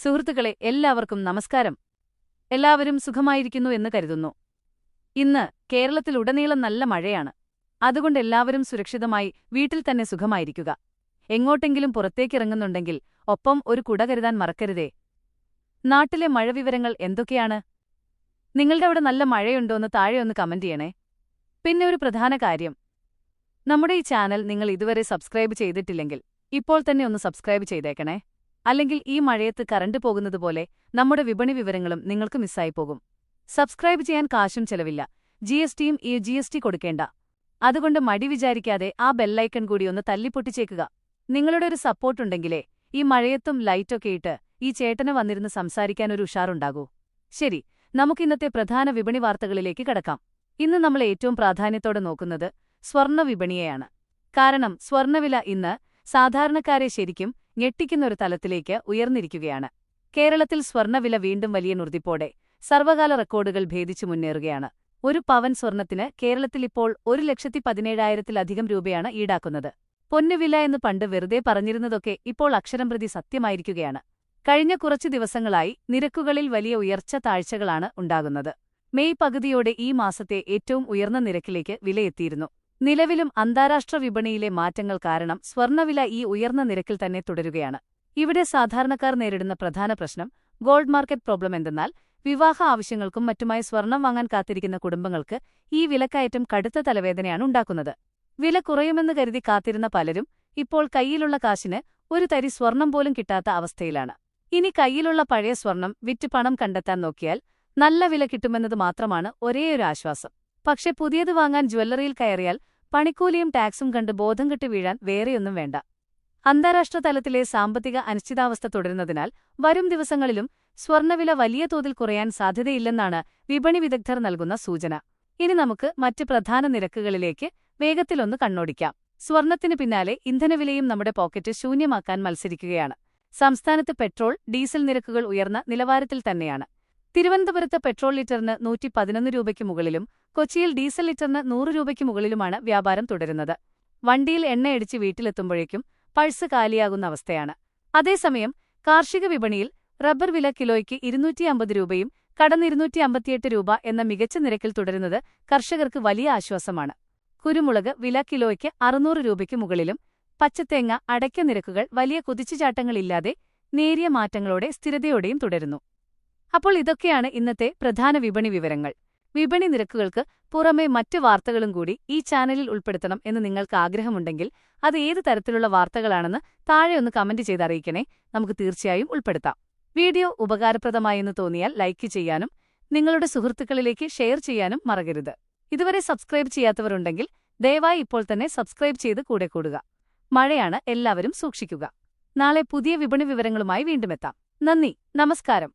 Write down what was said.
സുഹൃത്തുക്കളെ, എല്ലാവർക്കും നമസ്കാരം. എല്ലാവരും സുഖമായിരിക്കുന്നു എന്ന് കരുതുന്നു. ഇന്ന് കേരളത്തിലുടനീളം നല്ല മഴയാണ്. അതുകൊണ്ട് എല്ലാവരും സുരക്ഷിതമായി വീട്ടിൽ തന്നെ സുഖമായിരിക്കുക. എങ്ങോട്ടെങ്കിലും പുറത്തേക്കിറങ്ങുന്നുണ്ടെങ്കിൽ ഒപ്പം ഒരു കുട കരുതാൻ മറക്കരുതേ. നാട്ടിലെ മഴവിവരങ്ങൾ എന്തൊക്കെയാണ്? നിങ്ങളുടെ അവിടെ നല്ല മഴയുണ്ടോന്ന് താഴെയൊന്ന് കമന്റ് ചെയ്യണേ. പിന്നെ ഒരു പ്രധാന കാര്യം, നമ്മുടെ ഈ ചാനൽ നിങ്ങൾ ഇതുവരെ സബ്സ്ക്രൈബ് ചെയ്തിട്ടില്ലെങ്കിൽ ഇപ്പോൾ തന്നെ ഒന്ന് സബ്സ്ക്രൈബ് ചെയ്തേക്കണേ. അല്ലെങ്കിൽ ഈ മഴയത്ത് കറണ്ട് പോകുന്നതുപോലെ നമ്മുടെ വിപണി വിവരങ്ങളും നിങ്ങൾക്ക് മിസ്സായി പോകും. സബ്സ്ക്രൈബ് ചെയ്യാൻ കാശും ചെലവില്ല, ജിഎസ്ടിയും ജിഎസ്ടി കൊടുക്കേണ്ട. അതുകൊണ്ട് മടി വിചാരിക്കാതെ ആ ബെല്ലൈക്കൺ കൂടി ഒന്ന് തല്ലിപ്പൊട്ടിച്ചേക്കുക. നിങ്ങളുടെ ഒരു സപ്പോർട്ടുണ്ടെങ്കിലേ ഈ മഴയത്തും ലൈറ്റൊക്കെ ഇട്ട് ഈ ചേട്ടന് വന്നിരുന്ന് സംസാരിക്കാനൊരു ഉഷാറുണ്ടാകൂ. ശരി, നമുക്കിന്നത്തെ പ്രധാന വിപണി വാർത്തകളിലേക്ക് കടക്കാം. ഇന്ന് നമ്മൾ ഏറ്റവും പ്രാധാന്യത്തോടെ നോക്കുന്നത് സ്വർണ്ണ വിപണിയെയാണ്. കാരണം സ്വർണ്ണവില ഇന്ന് സാധാരണക്കാരെ ശരിക്കും ഞെട്ടിക്കുന്നൊരു തലത്തിലേക്ക് ഉയർന്നിരിക്കുകയാണ്. കേരളത്തിൽ സ്വർണ്ണവില വീണ്ടും വലിയ നുർദിപ്പോടെ സർവകാല റെക്കോർഡുകൾ ഭേദിച്ചു മുന്നേറുകയാണ്. ഒരു പവൻ സ്വർണ്ണത്തിന് കേരളത്തിലിപ്പോൾ 1,17,000-ലധികം രൂപയാണ് ഈടാക്കുന്നത്. പൊന്നുവില എന്ന് പണ്ട് വെറുതെ പറഞ്ഞിരുന്നതൊക്കെ ഇപ്പോൾ അക്ഷരം പ്രതി സത്യമായിരിക്കുകയാണ്. കഴിഞ്ഞ കുറച്ചു ദിവസങ്ങളായി നിരക്കുകളിൽ വലിയ ഉയർച്ച താഴ്ചകളാണ് ഉണ്ടാകുന്നത്. മെയ് പകുതിയോടെ ഈ മാസത്തെ ഏറ്റവും ഉയർന്ന നിരക്കിലേക്ക് വിലയെത്തിയിരുന്നു. നിലവിലും അന്താരാഷ്ട്ര വിപണിയിലെ മാറ്റങ്ങൾ കാരണം സ്വർണ്ണവില ഈ ഉയർന്ന നിരക്കിൽ തന്നെ തുടരുകയാണ്. ഇവിടെ സാധാരണക്കാർ നേരിടുന്ന പ്രധാന പ്രശ്നം ഗോൾഡ് മാർക്കറ്റ് പ്രോബ്ലം എന്തെന്നാൽ, വിവാഹ ആവശ്യങ്ങൾക്കും മറ്റുമായി സ്വർണം വാങ്ങാൻ കാത്തിരിക്കുന്ന കുടുംബങ്ങൾക്ക് ഈ വിലക്കയറ്റം കടുത്ത തലവേദനയാണ് ഉണ്ടാക്കുന്നത്. വില കുറയുമെന്ന് കരുതി കാത്തിരുന്ന പലരും ഇപ്പോൾ കയ്യിലുള്ള കാശിന് ഒരു തരി സ്വർണം പോലും കിട്ടാത്ത അവസ്ഥയിലാണ്. ഇനി കയ്യിലുള്ള പഴയ സ്വർണം വിറ്റ് പണം കണ്ടെത്താൻ നോക്കിയാൽ നല്ല വില കിട്ടുമെന്നത് മാത്രമാണ് ഒരേയൊരു ആശ്വാസം. പക്ഷെ പുതിയത് വാങ്ങാൻ ജ്വല്ലറിയിൽ കയറിയാൽ പണിക്കൂലിയും ടാക്സും കണ്ട് ബോധം കെട്ട് വീഴാൻ വേറെയൊന്നും വേണ്ട. അന്താരാഷ്ട്ര തലത്തിലെ സാമ്പത്തിക അനിശ്ചിതാവസ്ഥ തുടരുന്നതിനാൽ വരും ദിവസങ്ങളിലും സ്വർണ്ണവില വലിയ തോതിൽ കുറയാൻ സാധ്യതയില്ലെന്നാണ് വിപണി വിദഗ്ധർ നൽകുന്ന സൂചന. ഇനി നമുക്ക് മറ്റ് പ്രധാന നിരക്കുകളിലേക്ക് വേഗത്തിലൊന്ന് കണ്ണോടിക്കാം. സ്വർണത്തിന് പിന്നാലെ ഇന്ധനവിലയും നമ്മുടെ പോക്കറ്റ് ശൂന്യമാക്കാൻ മത്സരിക്കുകയാണ്. സംസ്ഥാനത്ത് പെട്രോൾ, ഡീസൽ നിരക്കുകൾ ഉയർന്ന നിലവാരത്തിൽ തന്നെയാണ്. തിരുവനന്തപുരത്ത് പെട്രോൾ ലിറ്ററിന് 111 രൂപയ്ക്ക് മുകളിലും കൊച്ചിയിൽ ഡീസൽ ലിറ്ററിന് 100 രൂപയ്ക്ക് മുകളിലുമാണ് വ്യാപാരം തുടരുന്നത്. വണ്ടിയിൽ എണ്ണയടിച്ച് വീട്ടിലെത്തുമ്പോഴേക്കും പഴ്സ് കാലിയാകുന്ന അവസ്ഥയാണ്. അതേസമയം കാർഷിക വിപണിയിൽ റബ്ബർ വില കിലോയ്ക്ക് 250 രൂപയും കടന്ന് 258 രൂപ എന്ന മികച്ച നിരക്കിൽ തുടരുന്നത് കർഷകർക്ക് വലിയ ആശ്വാസമാണ്. കുരുമുളക് വില കിലോയ്ക്ക് 600 രൂപയ്ക്ക് മുകളിലും പച്ചത്തേങ്ങ, അടയ്ക്ക നിരക്കുകൾ വലിയ കുതിച്ചുചാട്ടങ്ങളില്ലാതെ നേരിയ മാറ്റങ്ങളോടെ സ്ഥിരതയോടെയും തുടരുന്നു. അപ്പോൾ ഇതൊക്കെയാണ് ഇന്നത്തെ പ്രധാന വിപണി വിവരങ്ങൾ. വിപണി നിരക്കുകൾക്ക് പുറമെ മറ്റ് വാർത്തകളും കൂടി ഈ ചാനലിൽ ഉൾപ്പെടുത്തണം എന്ന് നിങ്ങൾക്ക് ആഗ്രഹമുണ്ടെങ്കിൽ അത് ഏത് തരത്തിലുള്ള വാർത്തകളാണെന്ന് താഴെയൊന്ന് കമന്റ് ചെയ്തറിയിക്കണേ. നമുക്ക് തീർച്ചയായും ഉൾപ്പെടുത്താം. വീഡിയോ ഉപകാരപ്രദമായെന്ന് തോന്നിയാൽ ലൈക്ക് ചെയ്യാനും നിങ്ങളുടെ സുഹൃത്തുക്കളിലേക്ക് ഷെയർ ചെയ്യാനും മറക്കരുത്. ഇതുവരെ സബ്സ്ക്രൈബ് ചെയ്യാത്തവരുണ്ടെങ്കിൽ ദയവായി ഇപ്പോൾ തന്നെ സബ്സ്ക്രൈബ് ചെയ്ത് കൂടെ കൂടുക. മഴയാണ്, എല്ലാവരും സൂക്ഷിക്കുക. നാളെ പുതിയ വിപണി വിവരങ്ങളുമായി വീണ്ടുമെത്താം. നന്ദി, നമസ്കാരം.